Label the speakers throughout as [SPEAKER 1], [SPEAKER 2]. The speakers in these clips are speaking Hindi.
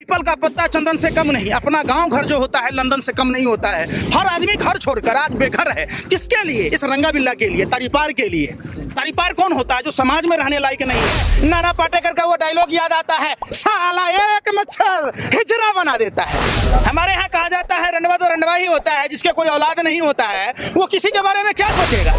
[SPEAKER 1] पीपल का पत्ता चंदन से कम नहीं, अपना गांव घर जो होता है लंदन से कम नहीं होता है। हर आदमी घर छोड़कर आज बेघर है। किसके लिए? इस रंगा बिल्ला के लिए, तरीपार के लिए। तरीपार कौन होता है? जो समाज में रहने लायक नहीं है। नाना पाटेकर का वो डायलॉग याद आता है, साला एक मच्छर हिजरा बना देता है। हमारे यहाँ कहा जाता है रंडवा तो रंडवा ही होता है, जिसके कोई औलाद नहीं होता है वो किसी के बारे में क्या सोचेगा।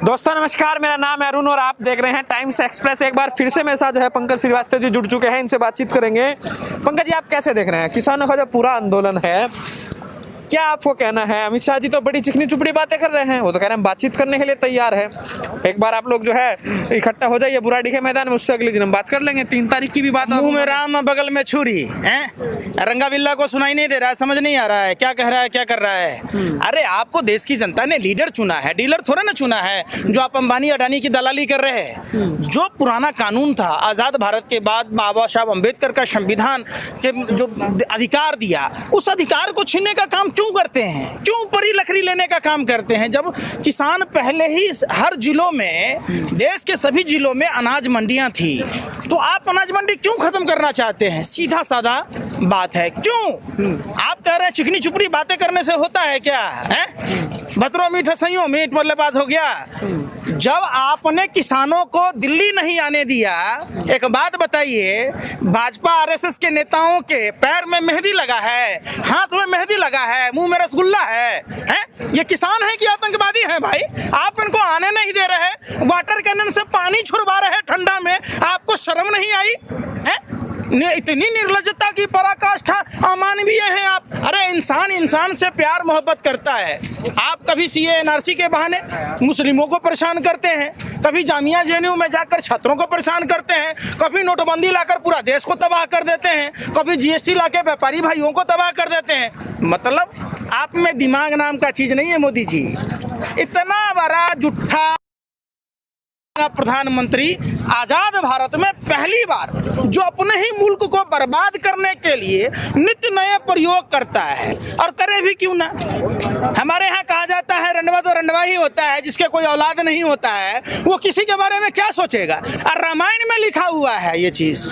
[SPEAKER 2] दोस्तों नमस्कार, मेरा नाम है अरुण और आप देख रहे हैं टाइम्स एक्सप्रेस। एक बार फिर से मेरे साथ जो है पंकज श्रीवास्तव जी जुड़ चुके हैं, इनसे बातचीत करेंगे। पंकज जी, आप कैसे देख रहे हैं किसानों का जो पूरा आंदोलन है, क्या आपको कहना है? अमित शाह जी तो बड़ी चिकनी चुपड़ी बातें कर रहे हैं, वो तो कह रहे हैं बातचीत करने के लिए तैयार है। एक बार आप लोग जो है इकट्ठा हो जाइए बुराड़ी के मैदान में, उससे अगले दिन हम बात कर लेंगे। 3 तारीख की भी बात।
[SPEAKER 1] मुंह में राम बगल में छुरी है। रंगा बिल्ला को सुनाई नहीं दे रहा है, समझ नहीं आ रहा है क्या कह रहा है, क्या कर रहा है। अरे आपको देश की जनता ने लीडर चुना है, डीलर थोड़ा ना चुना है जो आप अंबानी अडानी की दलाली कर रहे हैं। जो पुराना कानून था, आजाद भारत के बाद बाबा साहब अम्बेडकर का संविधान के जो अधिकार दिया, उस अधिकार को छीनने का काम क्यों करते हैं? क्यों परी लकड़ी लेने का काम करते हैं? जब किसान पहले ही हर जिलों में, देश के सभी जिलों में अनाज मंडियां थी, तो आप अनाज मंडी क्यों खत्म करना चाहते हैं? सीधा साधा बात है। क्यों आप कह रहे हैं चिकनी चुपड़ी बातें करने से होता है क्या है? बतरो मीठ सही मीठ मतलब बात हो गया। जब आपने किसानों को दिल्ली नहीं आने दिया, एक बात बताइए, भाजपा आरएसएस के नेताओं के पैर में मेहंदी लगा है, हाथ में मेहंदी लगा है, मुंह में रसगुल्ला है? ये किसान है कि आतंकवादी है भाई? आप इनको आने नहीं दे रहे, वाटर कैनन से पानी छुड़वा रहे ठंडा में, आपको शर्म नहीं आई है? इतनी निर्लज्जता की पराकाष्ठा, अमानवीय हैं आप। अरे इंसान इंसान से प्यार मोहब्बत करता है। आप कभी सीए एनआरसी के बहाने मुस्लिमों को परेशान करते हैं, कभी जामिया जेएनयू में जाकर छात्रों को परेशान करते हैं, कभी नोटबंदी लाकर पूरा देश को तबाह कर देते हैं, कभी जीएसटी लाके व्यापारी भाइयों को तबाह कर देते हैं। मतलब आप में दिमाग नाम का चीज नहीं है मोदी जी। इतना बड़ा जुट्ठा प्रधानमंत्री आजाद भारत में पहली बार जो अपने ही मुल्क को बर्बाद करने के लिए नित्य नए प्रयोग करता है, और करे भी क्यों ना। हमारे यहाँ कहा जाता है रंडवा तो रंडवा ही होता है, जिसके कोई औलाद नहीं होता है वो किसी के बारे में क्या सोचेगा। और रामायण में लिखा हुआ है ये चीज।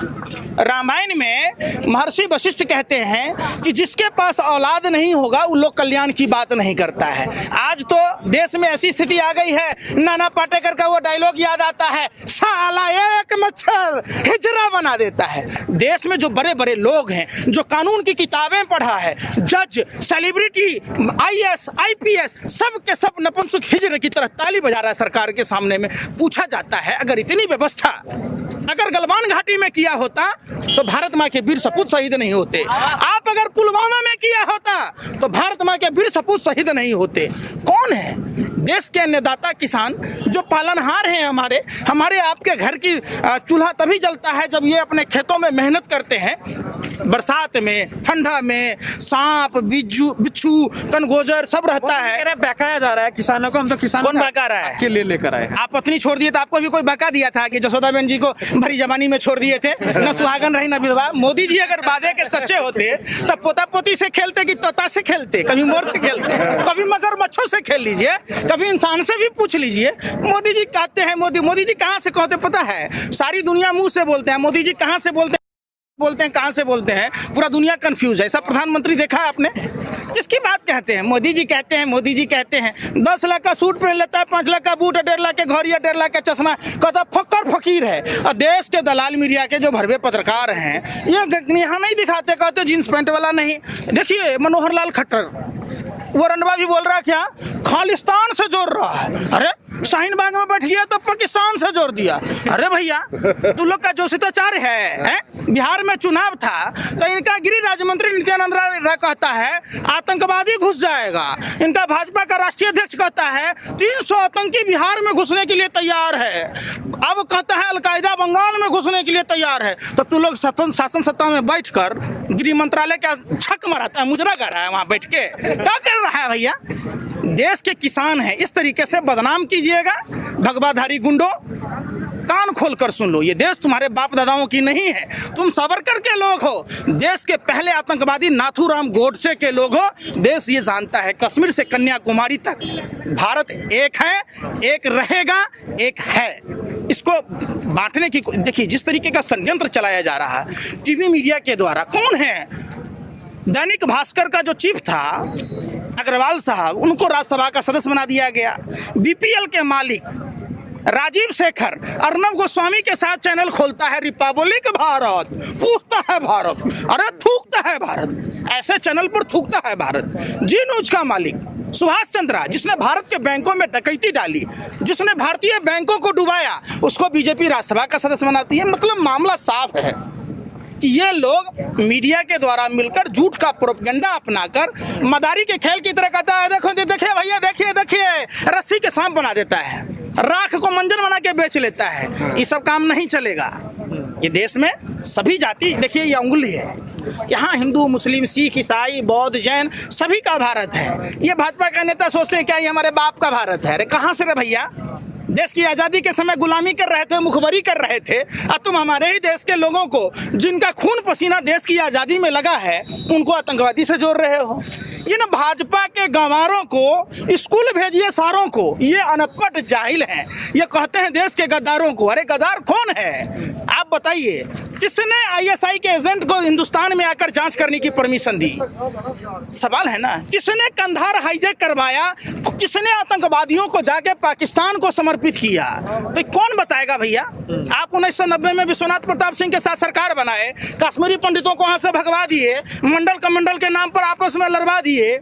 [SPEAKER 1] रामायण में महर्षि वशिष्ठ कहते हैं कि जिसके पास औलाद नहीं होगा वो लोग कल्याण की बात नहीं करता है। आज तो देश में ऐसी स्थिति आ गई है, नाना पाटेकर का वो डायलॉग याद आता है, साला एक मच्छर हिजरा बना देता है। देश में जो बड़े बड़े लोग हैं, जो कानून की किताबें पढ़ा है, जज, सेलिब्रिटी, आईएएस, आईपीएस, सब के सब नपुंसक हिजरे की तरह ताली बजा रहा है सरकार के सामने में। पूछा जाता है, अगर इतनी व्यवस्था अगर गलवान घाटी में किया होता तो भारत माँ के वीर सपूत शहीद नहीं होते। आप अगर पुलवामा में किया होता तो भारत माँ के वीर सपूत शहीद नहीं होते। कौन है देश के अन्नदाता? किसान जो पालनहार हैं। हमारे आपके घर की चूल्हा तभी जलता है जब ये अपने खेतों में मेहनत करते हैं। बरसात में, ठंडा में सांप, बिच्छू, कनगोजर सब रहता है।
[SPEAKER 2] बहकाया जा रहा है किसानों को। हम तो किसान
[SPEAKER 1] कौन बहका रहा है?
[SPEAKER 2] के लिए लेकर आए।
[SPEAKER 1] आप पत्नी छोड़ दिए तो आपको भी कोई बहका दिया था कि जसोदाबेन जी को भरी जवानी में छोड़ दिए थे, न सुहागन रही न विधवा। मोदी जी अगर वादे के सच्चे होते तब पोता पोती से खेलते कि तोता से खेलते, कभी मोर से खेलते, कभी मगरमच्छों से खेल लीजिए, कभी इंसान से भी पूछ लीजिए। मोदी जी कहते हैं, मोदी जी कहाँ से कहते पता है? सारी दुनिया मुंह से बोलते हैं। मोदी जी कहाँ से बोलते हैं, कहाँ से बोलते हैं, पूरा दुनिया कंफ्यूज है। ऐसा प्रधानमंत्री देखा है आपने? किसकी बात कहते हैं? मोदी जी कहते हैं, मोदी जी कहते हैं। 10 लाख का सूट पहन लेता है, 5 लाख का बूट, 1.5 लाख के घड़ी, 1.5 लाख का चश्मा, कहता फक्कर फकीर है। और देश के दलाल मीडिया के जो भरवे पत्रकार हैं, ये यहाँ नहीं दिखाते, कहते जींस पैंट वाला नहीं। देखिए मनोहर लाल खट्टर, वो रंडवा भी बोल रहा क्या, खालिस्तान से जोड़ रहा है। अरे शाहीन बाग में बैठ गया तो पाकिस्तान से जोड़ दिया। अरे भैया तू लोग का जो शिष्टाचार है? बिहार में चुनाव था तो इनका गृह राज्य मंत्री नित्यानंद राय कहता है आतंकवादी घुस जाएगा। इनका भाजपा का राष्ट्रीय अध्यक्ष कहता है 300 आतंकी बिहार में घुसने के लिए तैयार है। अब कहता है अलकायदा बंगाल में घुसने के लिए तैयार है। तो तू लोग शासन सत्ता में बैठकर गृह मंत्रालय का छक मराता है, मुजरा कर रहा है वहां बैठ के। क्या कर रहा है भैया? देश के किसान हैं, इस तरीके से बदनाम कीजिएगा भगवाधारी गुंडों। कान खोलकर सुन लो, ये देश तुम्हारे बाप दादाओं की नहीं है, तुम सावरकर के लोग हो, देश के पहले आतंकवादी नाथूराम गोडसे के लोग हो। देश ये जानता है कश्मीर से कन्याकुमारी तक भारत एक है, एक रहेगा, एक है। इसको बांटने की देखिए जिस तरीके का षड्यंत्र चलाया जा रहा है टीवी मीडिया के द्वारा। कौन है? दैनिक भास्कर का जो चीफ था अग्रवाल साहब, उनको राज्यसभा का सदस्य बना दिया गया। बीपीएल के मालिक राजीव शेखर अर्नब गोस्वामी के साथ चैनल खोलता है रिपब्लिक भारत, पूछता है भारत, अरे थूकता है भारत, ऐसे चैनल पर थूकता है भारत। जी न्यूज का मालिक सुभाष चंद्रा, जिसने भारत के बैंकों में डकैती डाली, जिसने भारतीय बैंकों को डुबाया, उसको बीजेपी राज्यसभा का सदस्य बनाती है। मतलब मामला साफ है कि ये लोग मीडिया के द्वारा मिलकर झूठ का प्रोपेगेंडा अपनाकर मदारी के खेल की तरह कहता है, देखो देखिए भैया, देखिए देखिए, रस्सी के सांप बना देता है, राख को मंजन बना के बेच लेता है। ये सब काम नहीं चलेगा। ये देश में सभी जाति, देखिए ये उंगली है, यहाँ हिंदू मुस्लिम सिख ईसाई बौद्ध जैन सभी का भारत है। ये भाजपा का नेता सोचते हैं क्या ये हमारे बाप का भारत है? अरे कहाँ से रे भैया, देश की आज़ादी के समय गुलामी कर रहे थे, मुखबरी कर रहे थे, और तुम हमारे ही देश के लोगों को जिनका खून पसीना देश की आज़ादी में लगा है उनको आतंकवादी से जोड़ रहे हो। ये ना भाजपा के गंवारों को स्कूल भेजिए सारों को, ये अनपढ़ जाहिल हैं, ये कहते हैं देश के गद्दारों को। अरे गद्दार कौन है आप बताइए? किसने आईएसआई के एजेंट को हिंदुस्तान में आकर जांच करने की परमिशन दी? सवाल है ना। किसने कंधार हाईजैक करवाया? किसने आतंकवादियों को जाके पाकिस्तान को समर्पित किया? तो कौन बताएगा भैया? आप 1990 में विश्वनाथ प्रताप सिंह के साथ सरकार बनाए, कश्मीरी पंडितों को वहां से भगवा दिए, मंडल कमंडल के नाम पर आपस में लड़वा दिए।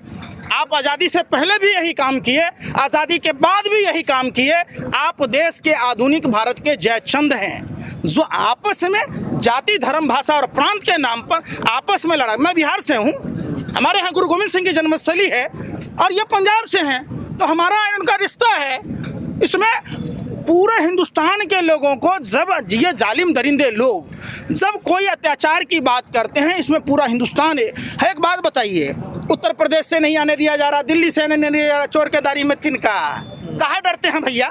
[SPEAKER 1] आप आज़ादी से पहले भी यही काम किए, आज़ादी के बाद भी यही काम किए। आप देश के आधुनिक भारत के जयचंद हैं जो आपस में जाति धर्म भाषा और प्रांत के नाम पर आपस में लड़ा। मैं बिहार से हूँ, हमारे यहाँ गुरु गोविंद सिंह की जन्मस्थली है, और ये पंजाब से हैं, तो हमारा उनका रिश्ता है। इसमें पूरे हिंदुस्तान के लोगों को जब ये जालिम दरिंदे लोग जब कोई अत्याचार की बात करते हैं, इसमें पूरा हिंदुस्तान है। एक बात बताइए, उत्तर प्रदेश से नहीं आने दिया जा रहा, दिल्ली से नहीं दिया जा रहा, चोर के दारी में तिनका, काहे डरते हैं भैया?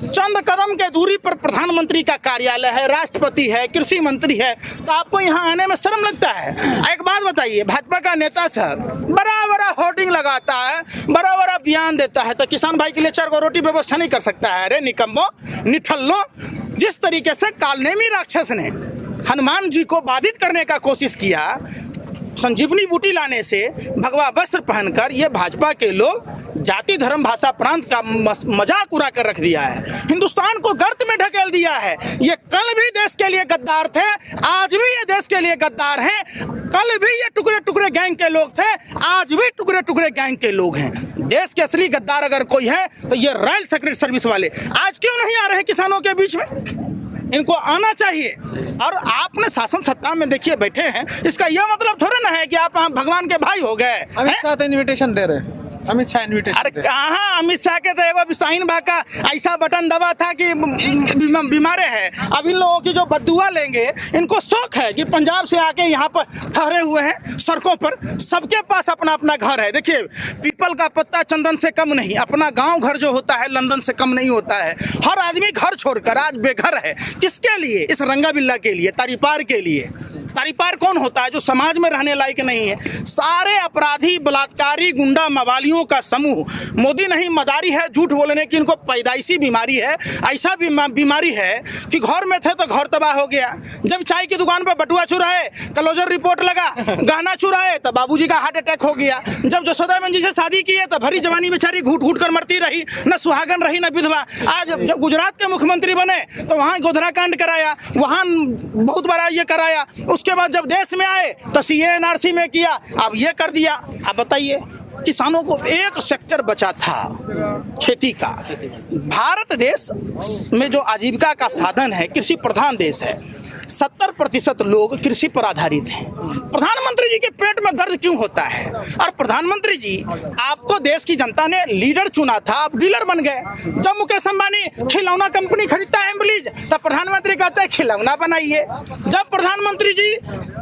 [SPEAKER 1] चंद कदम के दूरी पर प्रधानमंत्री का कार्यालय है, राष्ट्रपति है, कृषि मंत्री है, तो आपको यहाँ आने में शर्म लगता है? एक बात बताइए, भाजपा का नेता सब बड़ा बड़ा होर्डिंग लगाता है, बड़ा बड़ा बयान देता है, तो किसान भाई के लिए 4 रोटी व्यवस्था नहीं कर सकता है? अरे निकम्मो निठल्लो, जिस तरीके से कालनेमी राक्षस ने हनुमान जी को बाधित करने का कोशिश किया, संजीवनी बूटी लाने से भगवा वस्त्र पहनकर, ये भाजपा के लोग जाति धर्म भाषा प्रांत का मजाक उड़ा कर रख दिया है, हिंदुस्तान को गर्त में ढकेल दिया है। ये कल भी देश के लिए गद्दार थे, आज भी ये देश के लिए गद्दार हैं, कल भी ये टुकड़े टुकड़े गैंग के लोग थे, आज भी टुकड़े टुकड़े गैंग के लोग हैं। देश के असली गद्दार अगर कोई है तो ये रॉयल सीक्रेट सर्विस वाले। आज क्यों नहीं आ रहे किसानों के बीच में? इनको आना चाहिए। और आपने शासन सत्ता में देखिए बैठे हैं, इसका यह मतलब थोड़ा ना है कि आप भगवान के भाई हो गए।
[SPEAKER 2] अमित शाह इन्विटेशन दे रहे हैं, अमित शाह इन्विटेशन।
[SPEAKER 1] अरे कहाँ अमित शाह के तो एगो साइन बा का ऐसा बटन दबा था कि बीमारे हैं। अब इन लोगों की जो बददुआ लेंगे, इनको शौक है कि पंजाब से आके यहाँ पर ठहरे हुए हैं सड़कों पर, सबके पास अपना अपना घर है। देखिए पीपल का पत्ता चंदन से कम नहीं, अपना गांव घर जो होता है लंदन से कम नहीं होता है। हर आदमी घर छोड़कर आज बेघर है। किसके लिए? इस रंगा बिल्ला के लिए, तारीपार के लिए। तारीपार कौन होता है? जो समाज में रहने लायक नहीं है। सारे अपराधी, बलात्कारी, गुंडा मवालियों का समूह। मोदी नहीं मदारी है झूठ बोलने की, इनको पैदाइशी बीमारी है। ऐसा बीमारी है कि घर में थे तो घर तबाह हो गया, जब चाय की दुकान पर बटुआ चुराए, क्लोजर रिपोर्ट लगा, गहना चुराए तो बाबूजी का हार्ट अटैक हो गया, जब जसोदा जी से शादी किए तो भरी जवानी बेचारी घूट घूट कर मरती रही, न सुहागन रही न विधवा। आज जब गुजरात के मुख्यमंत्री बने तो वहाँ गोधरा कांड कराया, वहाँ बहुत बड़ा ये कराया। उसके बाद जब देश में आए तो सीए एनआरसी में किया, अब ये कर दिया। अब बताइए, किसानों को एक सेक्टर बचा था खेती का। भारत देश में जो आजीविका का साधन है, कृषि प्रधान देश है, 70% लोग कृषि पर आधारित हैं। प्रधानमंत्री जी के पेट में दर्द क्यों होता है? और प्रधानमंत्री जी, आपको देश की जनता ने लीडर चुना था, आप डीलर बन गए। जब मुकेश अंबानी खिलौना कंपनी खरीदता है एम्बलीज, तब प्रधानमंत्री कहते हैं खिलौना बनाइए। जब प्रधानमंत्री जी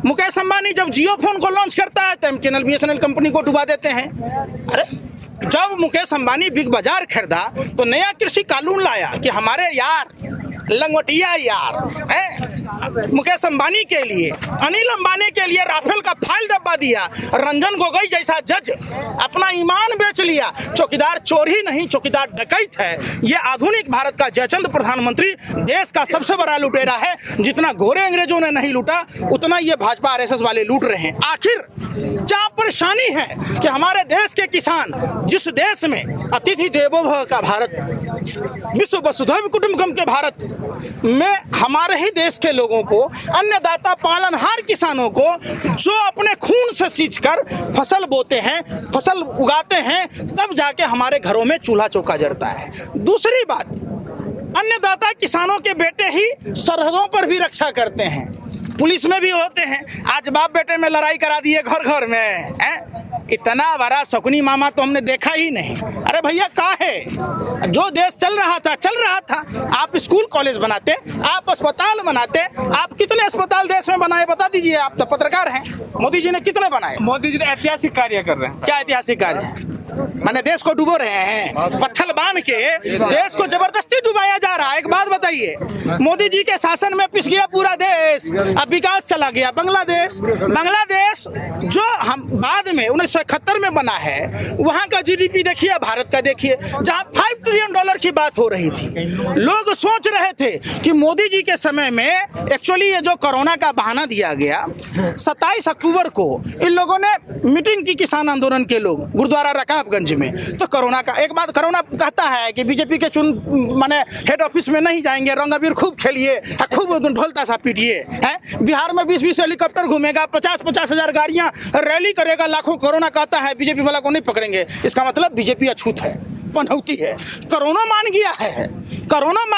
[SPEAKER 1] मुकेश अंबानी जब जियो फोन को लॉन्च करता है तो एमटीएनएल बीएसएनएल कंपनी को डुबा देते हैं। अरे जब मुकेश अंबानी बिग बाजार खरीदा तो नया कृषि कानून लाया कि हमारे यार लंगोटिया यार मुकेश अंबानी के लिए, अनिल अंबानी के लिए राफेल का फाइल डब्बा दिया, रंजन गोगोई जैसा जज अपना ईमान बेच लिया। चौकीदार चोर ही नहीं, चौकीदार डकैत है। ये आधुनिक भारत का जयचंद प्रधानमंत्री देश का सबसे बड़ा लुटेरा है। जितना गोरे अंग्रेजों ने नहीं लूटा उतना ये भाजपा आरएसएस वाले लूट रहे हैं। आखिर क्या परेशानी है कि हमारे देश के किसान, जिस देश में अतिथि देवो भव का भारत, विश्व वसुधैव कुटुंबकम के भारत में हमारे ही देश के लोगों को, अन्नदाता पालनहार किसानों को जो अपने खून से सींचकर फसल बोते हैं, फसल उगाते हैं, तब जाके हमारे घरों में चूल्हा चौका जलता है। दूसरी बात, अन्नदाता किसानों के बेटे ही सरहदों पर भी रक्षा करते हैं, पुलिस में भी होते हैं। आज बाप बेटे में लड़ाई करा दिए घर घर में, इतना बड़ा शकुनी मामा तो हमने देखा ही नहीं। अरे भैया कहाँ है? जो देश चल रहा था। आप स्कूल कॉलेज बनाते, आप अस्पताल बनाते, आप कितने अस्पताल देश में बनाए बता दीजिए। आप तो पत्रकार हैं, मोदी जी ने कितने बनाए?
[SPEAKER 2] मोदी जी ने ऐतिहासिक कार्य कर रहे हैं।
[SPEAKER 1] क्या ऐतिहासिक कार्य? मैंने देश को डुबो रहे हैं, पत्थर बांध के देश को जबरदस्ती डुबाया जा रहा है। एक बात बताइए, मोदी जी के शासन में पिस गया पूरा देश, अब विकास चला गया बांग्लादेश जो हम बाद में 1971 में बना है, वहां का जीडीपी देखिए, भारत का देखिए, जहां $5 ट्रिलियन की बात हो रही थी। लोग सोच रहे थे कि मोदी जी के समय में एक्चुअली ये जो कोरोना का बहाना दिया गया, 27 अक्टूबर को इन लोगों ने मीटिंग की, किसान आंदोलन के लोग गुरुद्वारा रकाबगंज में, तो कोरोना का एक बात, कोरोना कहता है कि बीजेपी के माने हेड ऑफिस में नहीं जाएंगे, रंग अबीर खूब खेलिए, खूब ढोलता सा पीटिए, है बिहार में 20-20 हेलीकॉप्टर घूमेगा, 50-50 हजार गाड़ियां रैली करेगा, लाखों। कोरोना कहता है बीजेपी वाला को नहीं पकड़ेंगे, इसका मतलब बीजेपी अछूत है, पनौती है। कोरोना मान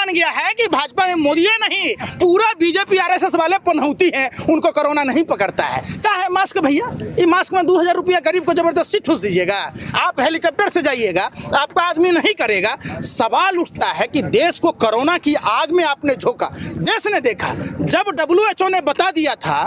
[SPEAKER 1] गया है कि भाजपा में मोदी नहीं, पूरा बीजेपी आरएसएस वाले पनौती हैं, उनको कोरोना नहीं पकड़ता है। क्या है मास्क भैया? ये मास्क में 2000 रुपया गरीब को जबरदस्ती ठूस दीजिएगा, आप हेलीकॉप्टर से जाइएगा, आपका आदमी नहीं करेगा। सवाल उठता है कि देश को कोरोना की आग में आपने झोंका। देश ने देखा, जब WHO ने बता दिया था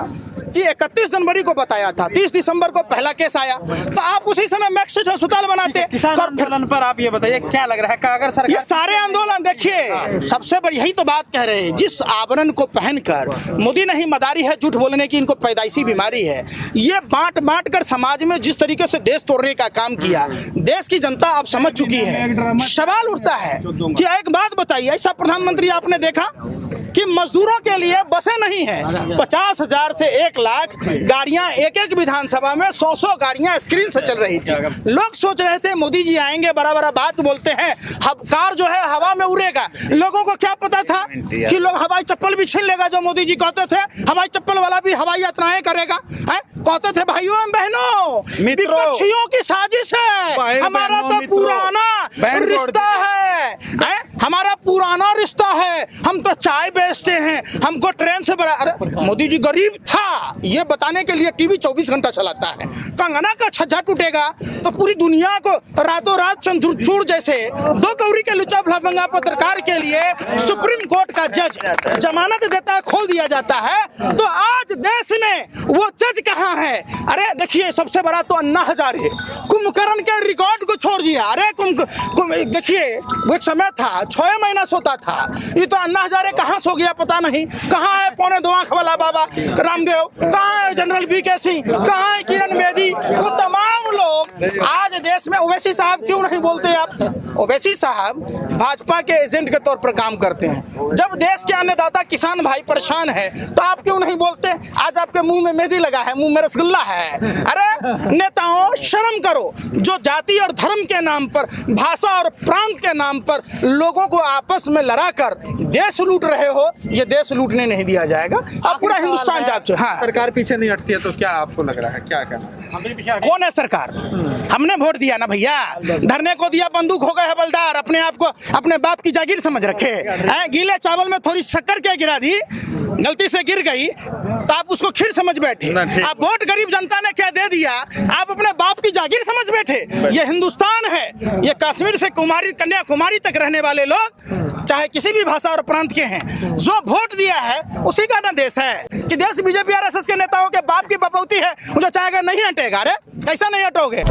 [SPEAKER 1] कि 31 जनवरी को बताया था, 30 दिसंबर को पहला केस आया, तो आप उसी समय मैक्सिट अस्पताल बनाते।
[SPEAKER 2] किसान आंदोलन पर आप ये बताइए क्या लग रहा है कि अगर सरकार,
[SPEAKER 1] ये सारे आंदोलन देखिए, सबसे बड़ी यही तो बात कह रहे हैं, जिस आवरण को पहनकर मोदी नहीं मदारी है झूठ बोलने की, इनको पैदाइशी बीमारी है। ये बांट कर समाज में जिस तरीके से देश तोड़ने का काम किया, देश की जनता अब समझ चुकी है। सवाल उठता है कि एक बात बताइए, ऐसा प्रधानमंत्री आपने देखा कि मजदूरों के लिए बसें नहीं है? 50,000 से 1 लाख गाड़ियां एक विधानसभा में 100 गाड़ियां स्क्रीन से चल रही थी। लोग सोच रहे थे मोदी जी आएंगे, बड़ा बात बोलते हैं, कार जो है हवा में उड़ेगा। लोगों को क्या पता था कि लोग हवाई चप्पल भी छीन लेगा, जो मोदी जी कहते थे हवाई चप्पल वाला भी हवाई यात्राएं करेगा। कहते थे भाइयों बहनों, विपक्षियों की साजिश है, हमारा तो पुराना रिश्ता है, हमारा पुराना रिश्ता है, हम तो चाय बेचते हैं, हमको ट्रेन से बड़ा। अरे मोदी जी गरीब था, ये बताने के लिए टीवी 24 घंटा चलाता है। कंगना का छज्जा टूटेगा तो पूरी दुनिया को रातों रात चंद्रचूड़ जैसे 2 कौड़ी के लुच्चा भलभंगा पत्रकार के लिए सुप्रीम कोर्ट का जज जमानत देता है, खोल दिया जाता है। तो आज देश में वो जज कहाँ है? अरे देखिए, सबसे बड़ा तो अन्ना हजारे, कुंभकर्ण के रिकॉर्ड को छोड़ दिया। अरे देखिए, वो एक समय था 6 महीना सोता था, ये तो अन्ना हजारे कहाँ सो गया पता नहीं। कहाँ है 2.25 आंख वाला बाबा रामदेव? कहाँ है जनरल VK सिंह? कहाँ है किरण बेदी? वो तमाम लोग आज देश में। ओवैसी साहब क्यों नहीं बोलते आप? ओवैसी साहब भाजपा के एजेंट के तौर पर काम करते हैं। जब देश के अन्नदाता किसान भाई परेशान है तो आप क्यों नहीं बोलते? आज आपके मुंह में मेहंदी लगा है, मुंह में रसगुल्ला है। अरे नेताओं, शर्म करो। जो जाति और धर्म के नाम पर, भाषा और प्रांत के नाम पर लोगों को आपस में लड़ाकर देश लूट रहे हो, ये देश लूटने नहीं दिया जाएगा। अब पूरा हिंदुस्तान जाग चुका। हाँ,
[SPEAKER 2] सरकार पीछे नहीं हटती है तो क्या आपको लग रहा है, क्या करना?
[SPEAKER 1] कौन है सरकार? हमने वोट दिया ना भैया, धरने को दिया, बंदूक हो गए हवलदार, अपने आप को अपने बाप की जागीर समझ रखे हैं। गीले चावल में थोड़ी शक्कर क्या गिरा दी, गलती से गिर गई तो आप उसको खीर समझ बैठे। आप वोट गरीब जनता ने क्या दे दिया, आप अपने बाप की जागीर समझ बैठे। ये हिंदुस्तान है, ये कश्मीर से कन्याकुमारी तक रहने वाले लोग, चाहे किसी भी भाषा और प्रांत के हैं, जो वोट दिया है उसी का ना देश है। कि देश बीजेपी आरएसएस के नेताओं के बाप की बपौती है, जो चाहेगा नहीं हटेगा। अरे कैसा नहीं हटोगे?